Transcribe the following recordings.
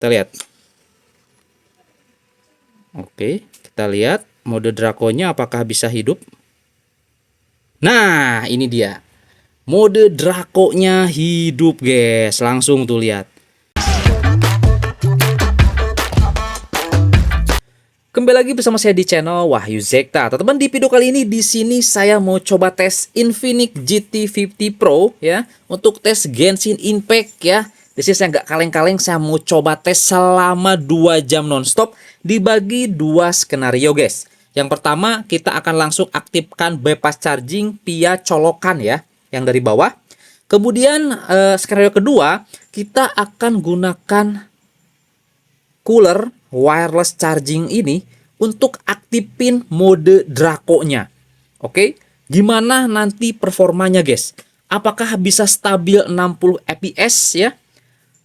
Kita lihat. Oke, kita lihat mode drakonya apakah bisa hidup. Nah, ini dia. Mode drakonya hidup, guys. Langsung tuh lihat. Kembali lagi bersama saya di channel Wahyu Zekta. Teman-teman, di video kali ini di sini saya mau coba tes Infinix GT50 Pro ya, untuk tes Genshin Impact ya. Di sini saya nggak kaleng-kaleng, saya mau coba tes selama 2 jam nonstop dibagi 2 skenario, guys. Yang pertama, kita akan langsung aktifkan bypass charging via colokan ya, yang dari bawah. Kemudian skenario kedua, kita akan gunakan cooler wireless charging ini untuk aktifin mode drakonya. Oke, gimana nanti performanya, guys? Apakah bisa stabil 60 fps ya?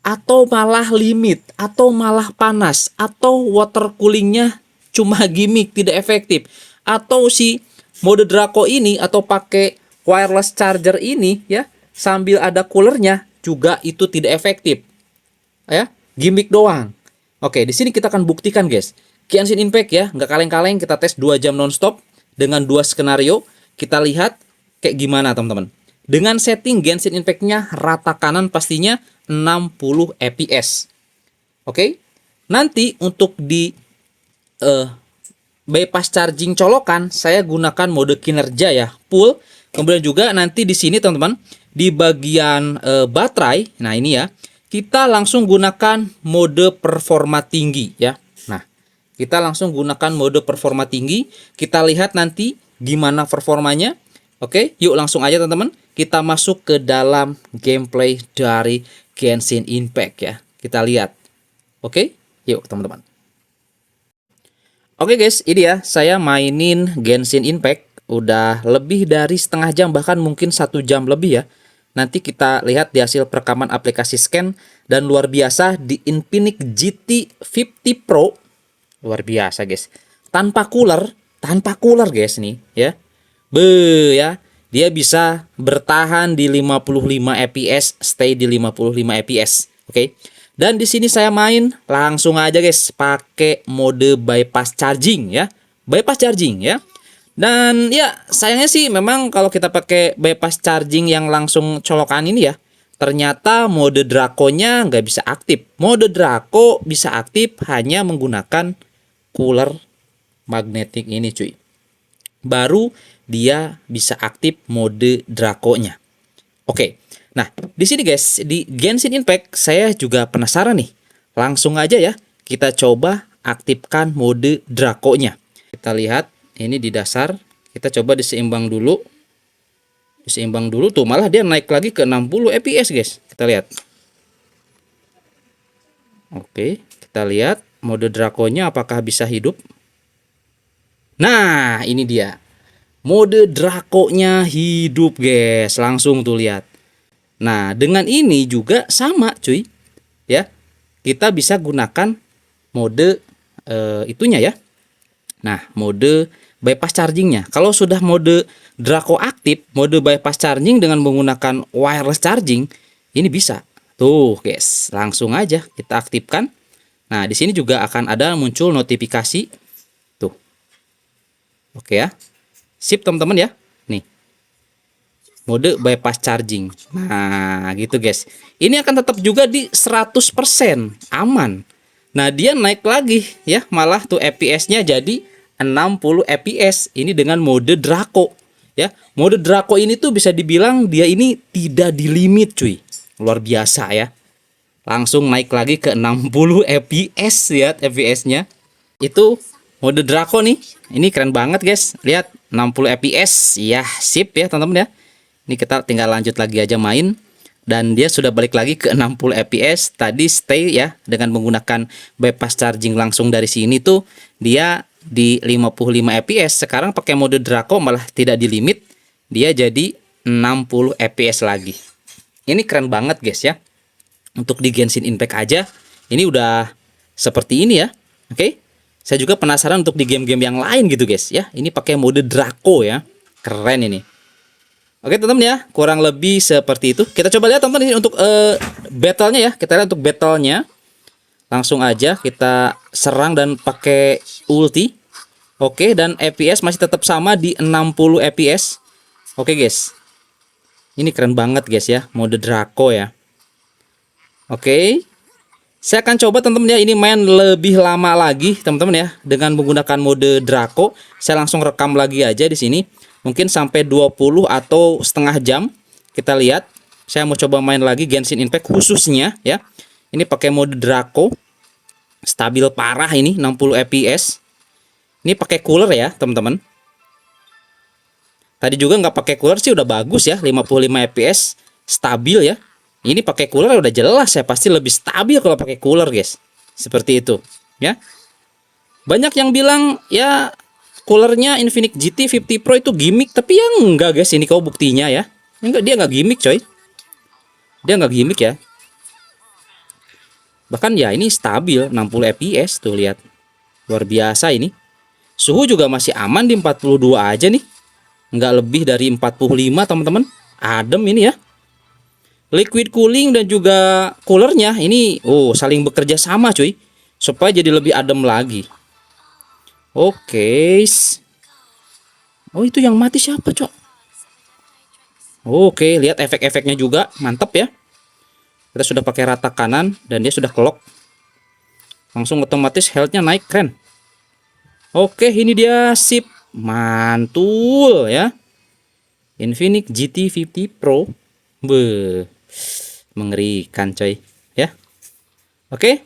Atau malah limit, atau malah panas, atau water coolingnya cuma gimmick, tidak efektif, atau si mode drako ini atau pakai wireless charger ini ya, sambil ada coolernya juga itu tidak efektif ya, gimmick doang. Oke, di sini kita akan buktikan, guys. Genshin Impact ya, nggak kaleng-kaleng, kita tes 2 jam nonstop dengan 2 skenario. Kita lihat kayak gimana, teman-teman. Dengan setting Genshin Impact-nya rata kanan pastinya 60 fps. Oke. Nanti untuk di bypass charging colokan, saya gunakan mode kinerja ya, full. Kemudian juga nanti di sini, teman-teman, di bagian baterai, nah ini ya, kita langsung gunakan mode performa tinggi ya. Nah, kita langsung gunakan mode performa tinggi. Kita lihat nanti gimana performanya. Oke, yuk langsung aja, teman-teman. Kita masuk ke dalam gameplay dari Genshin Impact ya. Kita lihat. Oke, yuk teman-teman. Oke guys, ini ya, saya mainin Genshin Impact udah lebih dari setengah jam, bahkan mungkin 1 jam lebih ya. Nanti kita lihat di hasil perekaman aplikasi scan, dan luar biasa di Infinix GT50 Pro. Luar biasa, guys. Tanpa cooler guys nih ya. Ya. Dia bisa bertahan di 55 fps, stay di 55 fps. Oke. Dan di sini saya main langsung aja, guys, pakai mode bypass charging ya. Bypass charging ya. Dan ya, sayangnya sih memang kalau kita pakai bypass charging yang langsung colokan ini ya, ternyata mode drakonya nggak bisa aktif. Mode drako bisa aktif hanya menggunakan cooler magnetik ini, cuy. Baru dia bisa aktif mode drakonya. Oke. Nah, di sini, guys, di Genshin Impact saya juga penasaran nih. Langsung aja ya, kita coba aktifkan mode drakonya. Kita lihat. Ini di dasar, kita coba diseimbang dulu. Diseimbang dulu tuh, malah dia naik lagi ke 60 fps, guys. Kita lihat. Oke, kita lihat mode drakonya apakah bisa hidup. Nah, ini dia. Mode drakonya hidup, guys. Langsung tuh lihat. Nah, dengan ini juga sama, cuy. Ya. Kita bisa gunakan mode itunya ya. Nah, mode bypass chargingnya. Kalau sudah mode drako aktif, mode bypass charging dengan menggunakan wireless charging, ini bisa. Tuh, guys, langsung aja kita aktifkan. Nah, di sini juga akan ada muncul notifikasi. Tuh. Oke ya. Sip, teman-teman ya. Nih. Mode bypass charging. Nah, gitu, guys. Ini akan tetap juga di 100% aman. Nah, dia naik lagi ya, malah tuh fps-nya jadi 60 fps. Ini dengan mode drako ya. Mode drako ini tuh bisa dibilang dia ini tidak di limit, cuy. Luar biasa ya. Langsung naik lagi ke 60 fps ya, fps-nya. Itu mode drako nih. Ini keren banget, guys. Lihat 60 fps. Ya, sip ya, teman-teman ya. Ini kita tinggal lanjut lagi aja main. Dan dia sudah balik lagi ke 60 fps. Tadi stay ya dengan menggunakan bypass charging langsung dari sini tuh dia di 55 fps. Sekarang pakai mode drako malah tidak di limit. Dia jadi 60 fps lagi. Ini keren banget, guys ya. Untuk di Genshin Impact aja ini udah seperti ini ya. Oke. Saya juga penasaran untuk di game-game yang lain gitu, guys ya. Ini pakai mode drako ya. Keren ini. Oke, teman-teman ya, kurang lebih seperti itu. Kita coba lihat, teman-teman, ini untuk battle-nya ya. Kita lihat untuk battle-nya. Langsung aja kita serang dan pakai ulti. Oke, dan FPS masih tetap sama di 60 FPS. Oke guys, ini keren banget guys ya, mode Draco ya. Oke, saya akan coba teman-teman ya, ini main lebih lama lagi teman-teman ya, dengan menggunakan mode Draco. Saya langsung rekam lagi aja di sini, mungkin sampai 20 atau setengah jam. Kita lihat, saya mau coba main lagi Genshin Impact khususnya ya. Ini pakai mode Draco, stabil parah ini 60 fps. Ini pakai cooler ya teman-teman. Tadi juga nggak pakai cooler sih udah bagus ya, 55 fps stabil ya. Ini pakai cooler udah jelas ya, pasti lebih stabil kalau pakai cooler guys. Seperti itu ya. Banyak yang bilang ya coolernya Infinix GT 50 Pro itu gimmick, tapi ya enggak guys, ini kau buktinya ya. Enggak, dia nggak gimmick coy. Dia nggak gimmick ya. Bahkan ya ini stabil 60 fps tuh, lihat. Luar biasa ini. Suhu juga masih aman di 42 aja nih. Nggak lebih dari 45 teman-teman. Adem ini ya. Liquid cooling dan juga coolernya ini saling bekerja sama cuy. Supaya jadi lebih adem lagi. Oke. Oh, itu yang mati siapa, Cok? Oke, lihat efek-efeknya juga. Mantap ya. Kita sudah pakai rata kanan dan dia sudah kelok. Langsung otomatis health-nya naik, keren. Oke, ini dia, sip, mantul ya. Infinix GT 50 Pro. Mengerikan coy ya. Oke,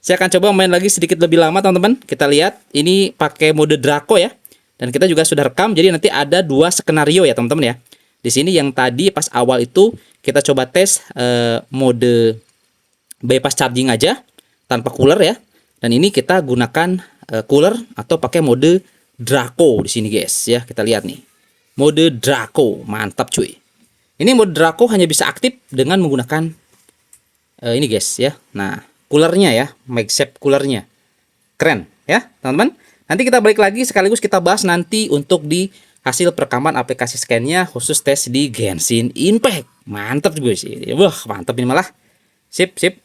saya akan coba main lagi sedikit lebih lama teman-teman. Kita lihat, ini pakai mode Draco ya. Dan kita juga sudah rekam, jadi nanti ada 2 skenario ya teman-teman ya. Di sini yang tadi pas awal itu kita coba tes mode bypass charging aja tanpa cooler ya. Dan ini kita gunakan cooler atau pakai mode Draco di sini guys ya. Kita lihat nih. Mode Draco, mantap cuy. Ini mode Draco hanya bisa aktif dengan menggunakan ini guys ya. Nah, coolernya ya, MagSafe coolernya. Keren ya, teman-teman. Nanti kita balik lagi sekaligus kita bahas nanti untuk di hasil perekaman aplikasi scan-nya khusus tes di Genshin Impact. Mantap guys. Wah, mantap ini malah. Sip, sip.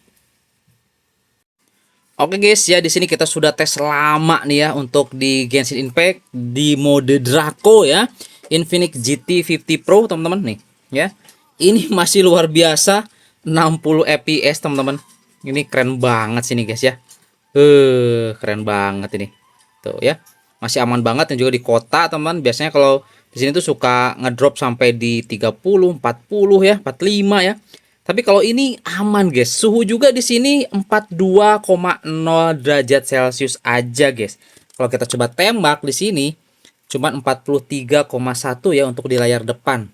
Oke guys ya, di sini kita sudah tes lama nih ya untuk di Genshin Impact di mode Draco ya. Infinix GT 50 Pro teman-teman nih ya. Ini masih luar biasa 60 fps teman-teman. Ini keren banget sini guys ya. Keren banget ini. Tuh ya. Masih aman banget dan juga di kota teman. Biasanya kalau di sini tuh suka ngedrop sampai di 30, 40 ya, 45 ya. Tapi kalau ini aman guys. Suhu juga di sini 42,0 derajat Celcius aja guys. Kalau kita coba tembak di sini cuma 43,1 ya untuk di layar depan.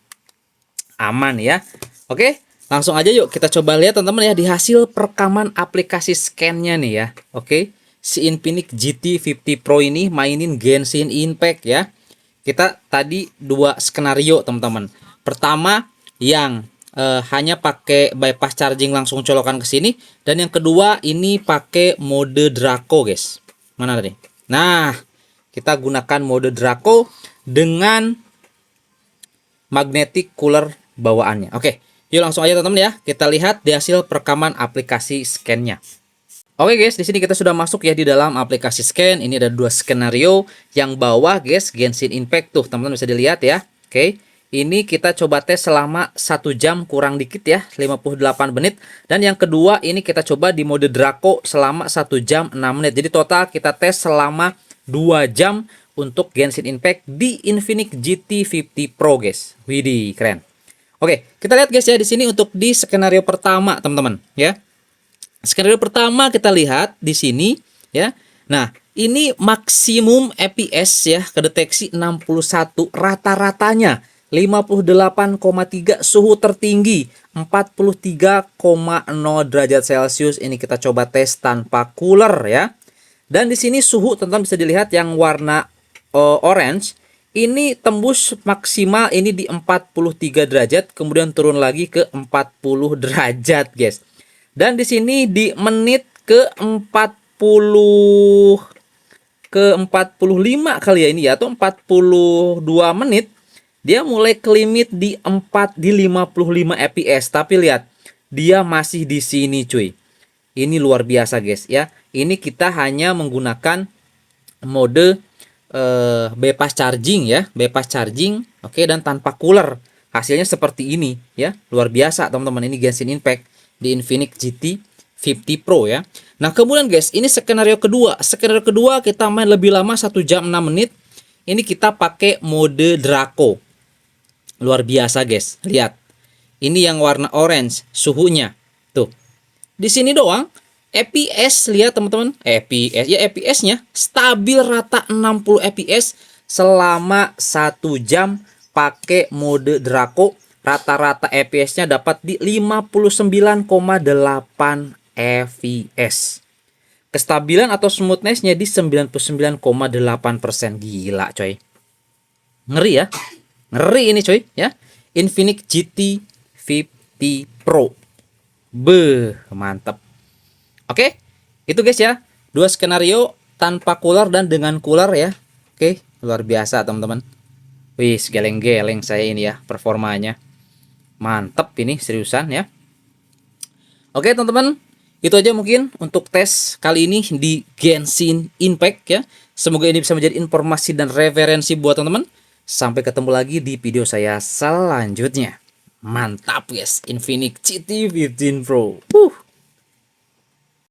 Aman ya. Oke, langsung aja yuk kita coba lihat teman-teman ya di hasil perekaman aplikasi scan-nya nih ya. Oke, si Infinix GT 50 Pro ini mainin Genshin Impact ya. Kita tadi 2 skenario teman-teman. Pertama yang hanya pakai bypass charging langsung colokan ke sini, dan yang kedua ini pakai mode Draco guys. Mana tadi? Nah, kita gunakan mode Draco dengan magnetic cooler bawaannya. Oke, yuk langsung aja teman-teman ya. Kita lihat di hasil perekaman aplikasi scan-nya. Oke guys, di sini kita sudah masuk ya di dalam aplikasi scan. Ini ada 2 skenario. Yang bawah guys, Genshin Impact tuh, teman-teman bisa dilihat ya. Oke. Ini kita coba tes selama 1 jam kurang dikit ya, 58 menit. Dan yang kedua ini kita coba di mode Draco selama 1 jam 6 menit. Jadi total kita tes selama 2 jam untuk Genshin Impact di Infinix GT 50 Pro guys. Widih, keren. Oke, kita lihat guys ya di sini untuk di skenario pertama teman-teman ya. Skenario pertama kita lihat di sini ya. Nah, ini maksimum FPS ya, kedeteksi 61 rata-ratanya. 58,3 suhu tertinggi 43,0 derajat Celcius. Ini kita coba tes tanpa cooler ya. Dan di sini suhu teman-teman bisa dilihat yang warna orange ini tembus maksimal ini di 43 derajat, kemudian turun lagi ke 40 derajat guys. Dan di sini di menit ke 45 kali ya ini ya, atau 42 menit dia mulai ke limit di 55 fps, tapi lihat dia masih di sini cuy. Ini luar biasa guys ya. Ini kita hanya menggunakan mode bypass charging ya, bypass charging, oke, dan tanpa cooler. Hasilnya seperti ini ya, luar biasa teman-teman. Ini Genshin Impact di Infinix GT 50 Pro ya. Nah kemudian guys, ini skenario kedua. Skenario kedua kita main lebih lama 1 jam 6 menit. Ini kita pakai mode Draco. Luar biasa guys, lihat. Ini yang warna orange suhunya. Tuh. Di sini doang FPS, lihat teman-teman, FPS ya, FPS-nya stabil rata 60 FPS selama 1 jam pakai mode Draco. Rata-rata FPS-nya dapat di 59,8 FPS. Kestabilan atau smoothness-nya di 99,8%. Gila coy. Ngeri ya. Ngeri ini coy ya. Infinix GT 50 Pro. Beuh, mantap. Oke, itu guys ya. 2 skenario tanpa cooler dan dengan cooler ya. Oke, luar biasa teman-teman. Wih, geleng-geleng saya ini ya performanya. Mantap ini seriusan ya. Oke teman-teman, itu aja mungkin untuk tes kali ini di Genshin Impact ya. Semoga ini bisa menjadi informasi dan referensi buat teman-teman. Sampai ketemu lagi di video saya selanjutnya. Mantap guys, Infinix GT 15 Pro.